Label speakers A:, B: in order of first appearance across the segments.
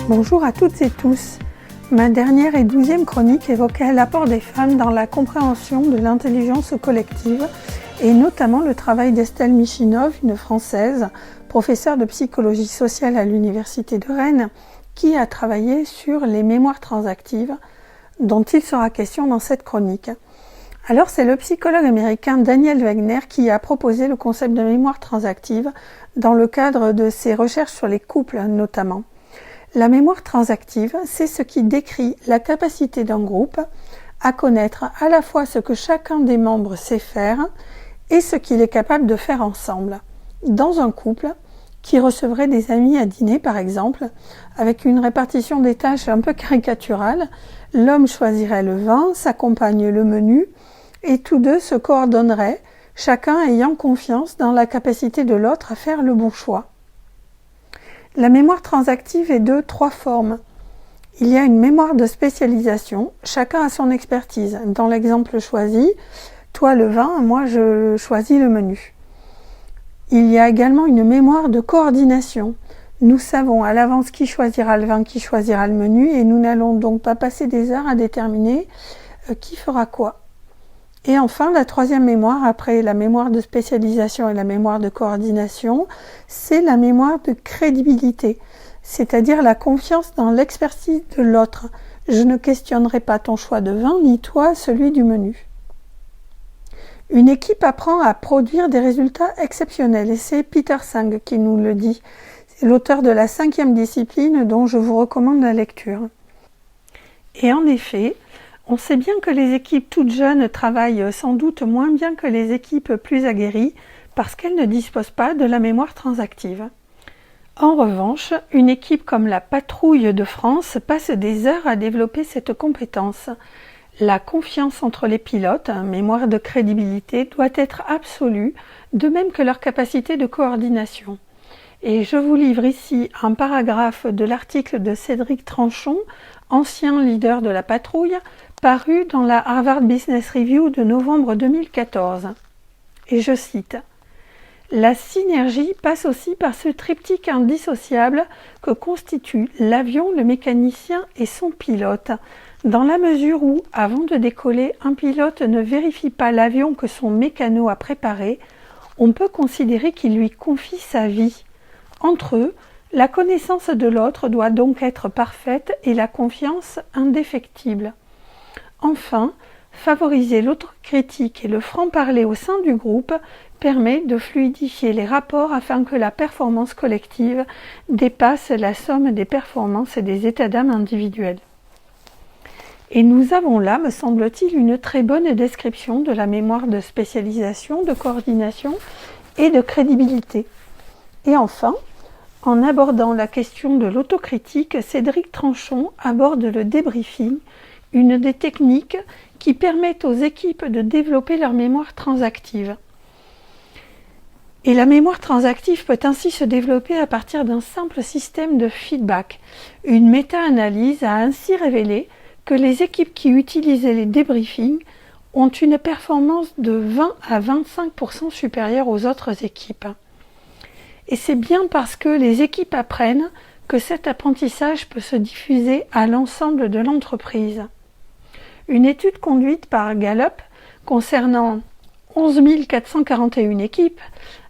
A: Bonjour à toutes et tous. Ma dernière et 12e chronique évoquait l'apport des femmes dans la compréhension de l'intelligence collective et notamment le travail d'Estelle Michinov, une Française, professeure de psychologie sociale à l'Université de Rennes, qui a travaillé sur les mémoires transactives dont il sera question dans cette chronique. Alors c'est le psychologue américain Daniel Wegner qui a proposé le concept de mémoire transactive dans le cadre de ses recherches sur les couples notamment. La mémoire transactive, c'est ce qui décrit la capacité d'un groupe à connaître à la fois ce que chacun des membres sait faire et ce qu'il est capable de faire ensemble. Dans un couple qui recevrait des amis à dîner par exemple, avec une répartition des tâches un peu caricaturale, l'homme choisirait le vin, sa compagne le menu, et tous deux se coordonneraient, chacun ayant confiance dans la capacité de l'autre à faire le bon choix. La mémoire transactive est de 3 formes. Il y a une mémoire de spécialisation, chacun a son expertise. Dans l'exemple choisi, toi le vin, moi je choisis le menu. Il y a également une mémoire de coordination. Nous savons à l'avance qui choisira le vin, qui choisira le menu, et nous n'allons donc pas passer des heures à déterminer qui fera quoi. Et enfin, la 3e mémoire, après la mémoire de spécialisation et la mémoire de coordination, c'est la mémoire de crédibilité, c'est-à-dire la confiance dans l'expertise de l'autre. Je ne questionnerai pas ton choix de vin, ni toi celui du menu. Une équipe apprend à produire des résultats exceptionnels, et c'est Peter Senge qui nous le dit. C'est l'auteur de la 5e discipline dont je vous recommande la lecture. Et en effet, on sait bien que les équipes toutes jeunes travaillent sans doute moins bien que les équipes plus aguerries parce qu'elles ne disposent pas de la mémoire transactive. En revanche, une équipe comme la Patrouille de France passe des heures à développer cette compétence. La confiance entre les pilotes, mémoire de crédibilité, doit être absolue, de même que leur capacité de coordination. Et je vous livre ici un paragraphe de l'article de Cédric Tranchon, ancien leader de la Patrouille, paru dans la Harvard Business Review de novembre 2014. Et je cite « La synergie passe aussi par ce triptyque indissociable que constituent l'avion, le mécanicien et son pilote, dans la mesure où, avant de décoller, un pilote ne vérifie pas l'avion que son mécano a préparé, on peut considérer qu'il lui confie sa vie. Entre eux, la connaissance de l'autre doit donc être parfaite et la confiance indéfectible. Enfin, favoriser l'autocritique et le franc-parler au sein du groupe permet de fluidifier les rapports afin que la performance collective dépasse la somme des performances et des états d'âme individuels. » Et nous avons là, me semble-t-il, une très bonne description de la mémoire de spécialisation, de coordination et de crédibilité. Et enfin, en abordant la question de l'autocritique, Cédric Tranchon aborde le débriefing, une des techniques qui permettent aux équipes de développer leur mémoire transactive. Et la mémoire transactive peut ainsi se développer à partir d'un simple système de feedback. Une méta-analyse a ainsi révélé que les équipes qui utilisaient les débriefings ont une performance de 20 à 25% supérieure aux autres équipes. Et c'est bien parce que les équipes apprennent que cet apprentissage peut se diffuser à l'ensemble de l'entreprise. Une étude conduite par Gallup concernant 11 441 équipes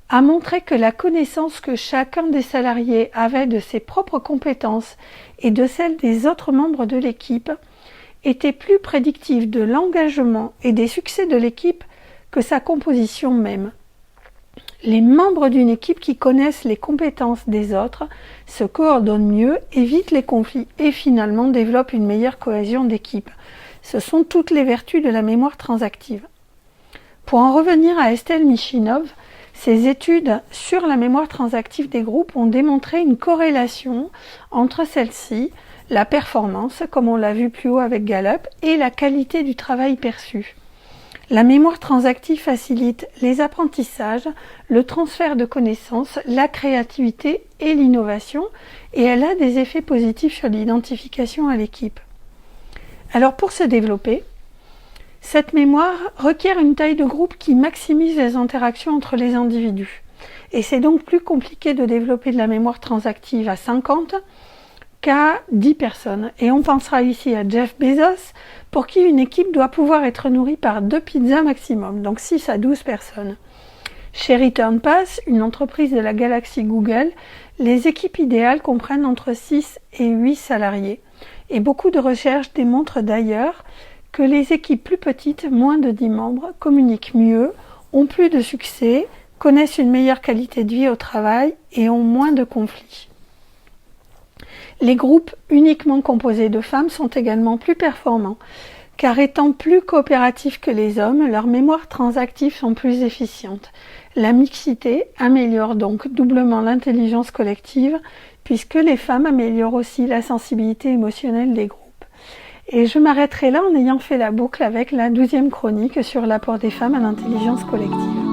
A: a montré que la connaissance que chacun des salariés avait de ses propres compétences et de celles des autres membres de l'équipe était plus prédictive de l'engagement et des succès de l'équipe que sa composition même. Les membres d'une équipe qui connaissent les compétences des autres se coordonnent mieux, évitent les conflits et finalement développent une meilleure cohésion d'équipe. Ce sont toutes les vertus de la mémoire transactive. Pour en revenir à Estelle Michinov, ses études sur la mémoire transactive des groupes ont démontré une corrélation entre celle-ci, la performance, comme on l'a vu plus haut avec Gallup, et la qualité du travail perçu. La mémoire transactive facilite les apprentissages, le transfert de connaissances, la créativité et l'innovation, et elle a des effets positifs sur l'identification à l'équipe. Alors pour se développer, cette mémoire requiert une taille de groupe qui maximise les interactions entre les individus. Et c'est donc plus compliqué de développer de la mémoire transactive à 50 jusqu'à 10 personnes. Et on pensera ici à Jeff Bezos, pour qui une équipe doit pouvoir être nourrie par 2 pizzas maximum, donc 6 à 12 personnes. Chez ReturnPass, une entreprise de la galaxie Google, les équipes idéales comprennent entre 6 et 8 salariés. Et beaucoup de recherches démontrent d'ailleurs que les équipes plus petites, moins de 10 membres, communiquent mieux, ont plus de succès, connaissent une meilleure qualité de vie au travail et ont moins de conflits. Les groupes uniquement composés de femmes sont également plus performants, car étant plus coopératifs que les hommes, leurs mémoires transactives sont plus efficientes. La mixité améliore donc doublement l'intelligence collective, puisque les femmes améliorent aussi la sensibilité émotionnelle des groupes. Et je m'arrêterai là en ayant fait la boucle avec la 12e chronique sur l'apport des femmes à l'intelligence collective.